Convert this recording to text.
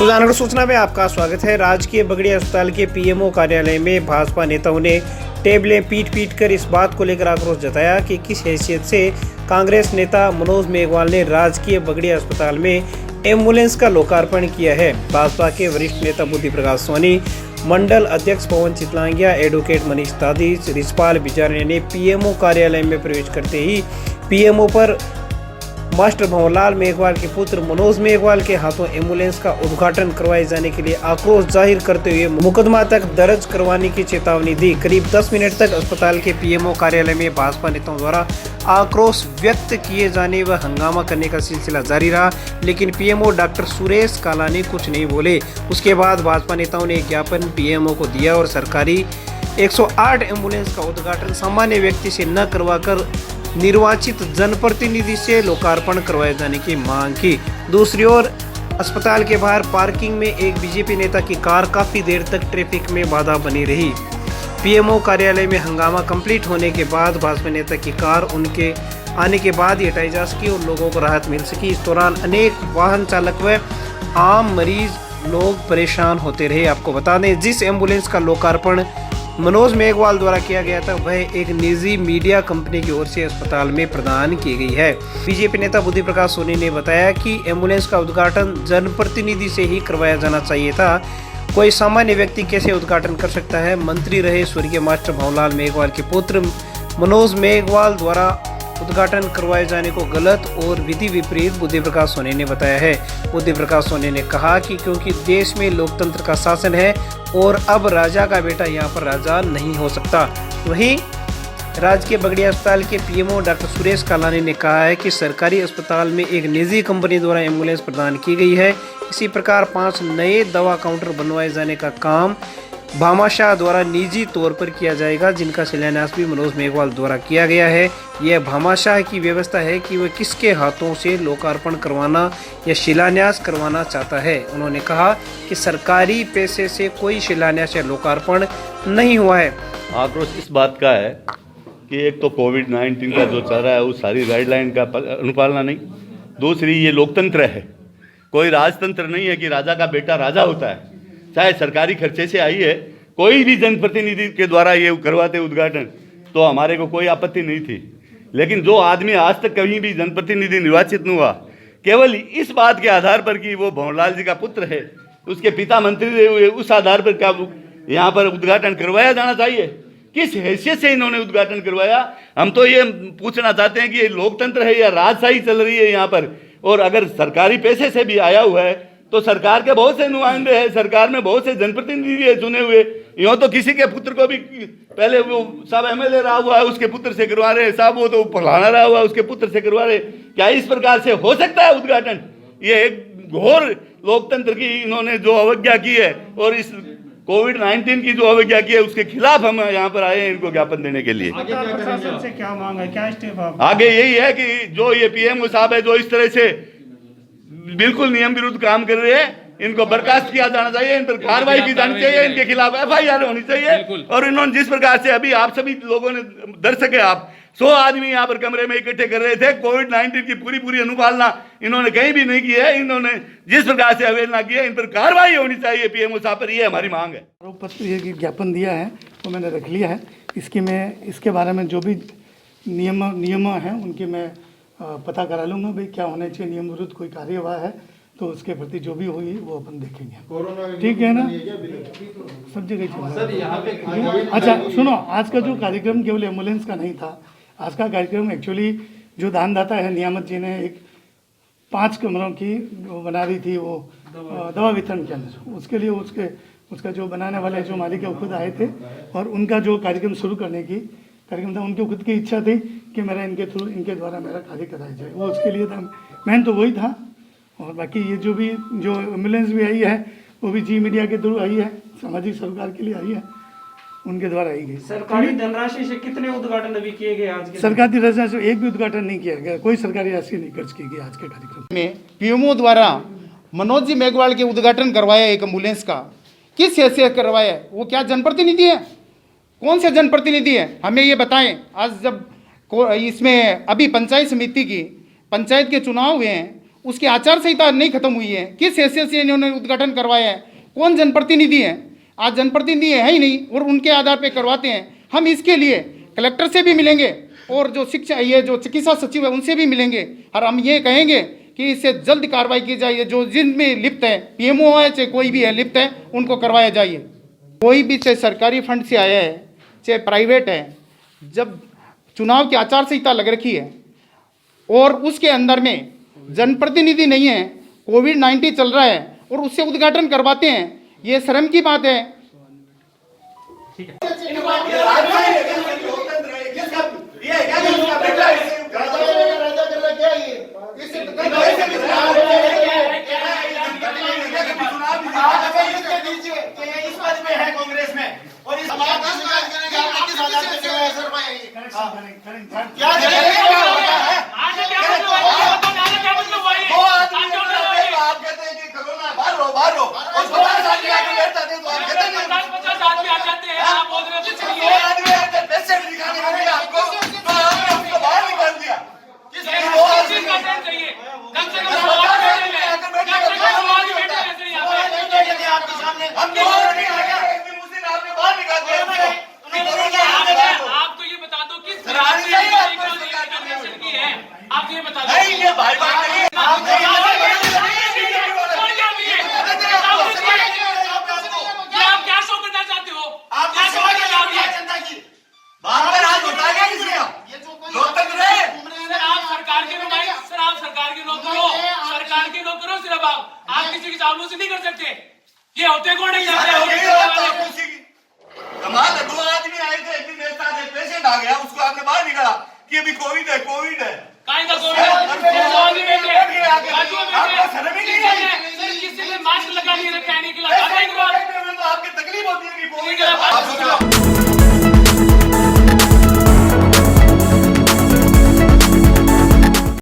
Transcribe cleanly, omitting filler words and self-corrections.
सुजानगढ़ सूचना में आपका स्वागत है। राजकीय बगड़ी अस्पताल के पीएमओ कार्यालय में भाजपा नेताओं ने टेबलें पीट कर इस बात को लेकर आक्रोश जताया कि किस हैसियत से कांग्रेस नेता मनोज मेघवाल ने राजकीय बगड़ी अस्पताल में एम्बुलेंस का लोकार्पण किया है। भाजपा के वरिष्ठ नेता बुद्धि प्रकाश सोनी, मंडल अध्यक्ष पवन चितलांगिया, एडवोकेट मनीष तादी, रिजपाल बिजारने ने पीएमओ कार्यालय में प्रवेश करते ही पीएमओ पर मास्टर भंवरलाल मेघवाल के पुत्र मनोज मेघवाल के हाथों एम्बुलेंस का उद्घाटन करवाए जाने के लिए आक्रोश जाहिर करते हुए मुकदमा तक दर्ज करवाने की चेतावनी दी। करीब 10 मिनट तक अस्पताल के पीएमओ कार्यालय में भाजपा नेताओं द्वारा आक्रोश व्यक्त किए जाने व हंगामा करने का सिलसिला जारी रहा, लेकिन पीएमओ डॉक्टर सुरेश कालानी कुछ नहीं बोले। उसके बाद भाजपा नेताओं ने ज्ञापन पीएमओ को दिया और सरकारी 108 एम्बुलेंस का उद्घाटन सामान्य व्यक्ति से न करवाकर निर्वाचित जनप्रतिनिधि से लोकार्पण करवाए जाने की मांग की। दूसरी ओर अस्पताल के बाहर पार्किंग में एक बीजेपी नेता की कार काफी देर तक ट्रैफिक में बाधा बनी रही। पीएमओ कार्यालय में हंगामा कंप्लीट होने के बाद भाजपा नेता की कार उनके आने के बाद ही हटाई जा सकी और लोगों को राहत मिल सकी। इस दौरान अनेक वाहन चालक व आम मरीज लोग परेशान होते रहे। आपको बता दें, जिस एम्बुलेंस का लोकार्पण मनोज मेघवाल द्वारा किया गया था वह एक निजी मीडिया कंपनी की ओर से अस्पताल में प्रदान की गई है। बीजेपी नेता बुद्धि प्रकाश सोनी ने बताया कि एम्बुलेंस का उद्घाटन जनप्रतिनिधि से ही करवाया जाना चाहिए था। कोई सामान्य व्यक्ति कैसे उद्घाटन कर सकता है। मंत्री रहे स्वर्गीय मास्टर भंवरलाल मेघवाल के पुत्र मनोज मेघवाल द्वारा उद्घाटन करवाए जाने को गलत और विधि विपरीत बुद्धि प्रकाश सोनी ने बताया है। बुद्धि प्रकाश सोनी ने कहा कि क्योंकि देश में लोकतंत्र का शासन है और अब राजा का बेटा यहाँ पर राजा नहीं हो सकता। वहीं राजकीय बगड़ी अस्पताल के पीएमओ डॉक्टर सुरेश कालानी ने कहा है कि सरकारी अस्पताल में एक निजी कंपनी द्वारा एम्बुलेंस प्रदान की गई है। इसी प्रकार 5 नए दवा काउंटर बनवाए जाने का काम भामाशाह द्वारा निजी तौर पर किया जाएगा, जिनका शिलान्यास भी मनोज मेघवाल द्वारा किया गया है। यह भामाशाह की व्यवस्था है कि वह किसके हाथों से लोकार्पण करवाना या शिलान्यास करवाना चाहता है। उन्होंने कहा कि सरकारी पैसे से कोई शिलान्यास या लोकार्पण नहीं हुआ है। आक्रोश इस बात का है कि एक तो कोविड-19 का जो चल रहा है उस सारी गाइडलाइन का अनुपालना नहीं, दूसरी ये लोकतंत्र है, कोई राजतंत्र नहीं है कि राजा का बेटा राजा होता है। चाहे सरकारी खर्चे से आई है, कोई भी जनप्रतिनिधि के द्वारा ये करवाते उद्घाटन तो हमारे को कोई आपत्ति नहीं थी, लेकिन जो आदमी आज तक कहीं भी जनप्रतिनिधि निर्वाचित नहीं हुआ, केवल इस बात के आधार पर कि वो भंवरलाल जी का पुत्र है, उसके पिता मंत्री रहे हुए, उस आधार पर क्या यहाँ पर उद्घाटन करवाया जाना चाहिए? किस हैसियत से इन्होंने उद्घाटन करवाया? हम तो ये पूछना चाहते हैं कि ये लोकतंत्र है या राजशाही चल रही है यहाँ पर? और अगर सरकारी पैसे से भी आया हुआ है तो सरकार के बहुत से नुमाइंदे हैं, सरकार में बहुत से जनप्रतिनिधि है चुने हुए। यूँ तो किसी के पुत्र को भी पहले वो साहब एमएलए रहा हुआ है उसके पुत्र से करवा रहे, साहब वो तो फलाना रहा हुआ है उसके पुत्र से करवा रहे। क्या इस प्रकार से हो सकता है उद्घाटन? ये एक घोर लोकतंत्र की इन्होंने जो अवज्ञा की है और इस कोविड-19 की जो अवज्ञा की है उसके खिलाफ हम यहाँ पर आए हैं इनको ज्ञापन देने के लिए। प्रशासन से क्या मांग है, क्या स्टेप? आगे यही है कि जो ये पीएमओ साहब है जो इस तरह से बिल्कुल नियम विरुद्ध काम कर रहे हैं, इनको बर्खास्त किया जाना चाहिए, इन पर कार्रवाई की जानी चाहिए, इनके खिलाफ एफआईआर होनी चाहिए। और इन्होंने जिस प्रकार से अभी आप सभी लोगों ने दर्शक है, आप 100 आदमी यहाँ पर कमरे में इकट्ठे कर रहे थे, कोविड-19 की पूरी अनुपालना इन्होंने कहीं भी नहीं की है। इन्होंने जिस प्रकार से अवहेलना की है, इन पर कार्रवाई होनी चाहिए पीएमओ साहब पर, ये हमारी मांग है। आरोप पत्र ये ज्ञापन दिया है वो मैंने रख लिया है। इसके बारे में जो भी नियम हैं उनके मैं पता करा लूँगा भाई क्या होना चाहिए। नियम विरुद्ध कोई कार्य हुआ है तो उसके प्रति जो भी होगी वो अपन देखेंगे, ठीक है ना? सब जगह चल। अच्छा सुनो, आज का जो कार्यक्रम केवल एम्बुलेंस का नहीं था। आज का कार्यक्रम एक्चुअली जो दानदाता है नियामत जी ने एक 5 कमरों की वो बना रही थी, वो दवा वितरण केंद्र, उसके लिए उसका जो बनाने वाले जो मालिक है वो खुद आए थे और उनका जो कार्यक्रम शुरू करने की कार्यक्रम था, उनकी खुद की इच्छा थी कि मेरा इनके थ्रू इनके द्वारा मेरा कार्य कराया जाए, वो उसके लिए था, मेन तो वही था। और बाकी ये जो एम्बुलेंस भी आई है वो भी जी मीडिया के थ्रू आई है, सामाजिक सरोकार के लिए आई है, उनके द्वारा आई गई। सरकारी धनराशि से कितने उद्घाटन अभी किए गए आज के? सरकारी धनराशि से एक भी उद्घाटन नहीं किया गया, कोई सरकारी राशि नहीं खर्च की गई आज के कार्यक्रम में। पीएमओ द्वारा मनोज जी मेघवाल के उद्घाटन करवाया एक एम्बुलेंस का, किस हैसियत करवाया? वो क्या जनप्रतिनिधि है? कौन से जनप्रतिनिधि है? हमें ये बताएं। आज जब इसमें अभी पंचायत समिति की पंचायत के चुनाव हुए हैं उसकी आचार संहिता नहीं खत्म हुई है, किस हैसियत से इन्होंने उद्घाटन करवाया है, कौन जनप्रतिनिधि है? आज जनप्रतिनिधि है ही नहीं और उनके आधार पे करवाते हैं। हम इसके लिए कलेक्टर से भी मिलेंगे और जो शिक्षा ये जो चिकित्सा सचिव है उनसे भी मिलेंगे और हम ये कहेंगे कि इससे जल्द कार्रवाई की जाए। जो जिनमें लिप्त है, पीएमओ है चाहे कोई भी है लिप्त है, उनको करवाया जाइए। कोई भी चाहे सरकारी फंड से आया है चाहे प्राइवेट है, जब चुनाव की आचार संहिता लग रखी है और उसके अंदर में जनप्रतिनिधि नहीं है, कोविड-19 चल रहा है और उससे उद्घाटन करवाते हैं, ये शर्म की बात है। कांग्रेस में और इस आप किसी की चापलूसी नहीं कर सकते। ये होते कौन है? कमाल है, 2 आदमी आए थे, एक दिन मेरे साथ एक पेशेंट आ गया, उसको आपने बाहर निकाला कि अभी कोविड है, कोविड है। काहे का कोविड है? आपको शर्म ही नहीं आई? सर किसी ने मास्क लगा नहीं रखा है, नहीं खिला। आपकी तकलीफ होती है कि कोविड है।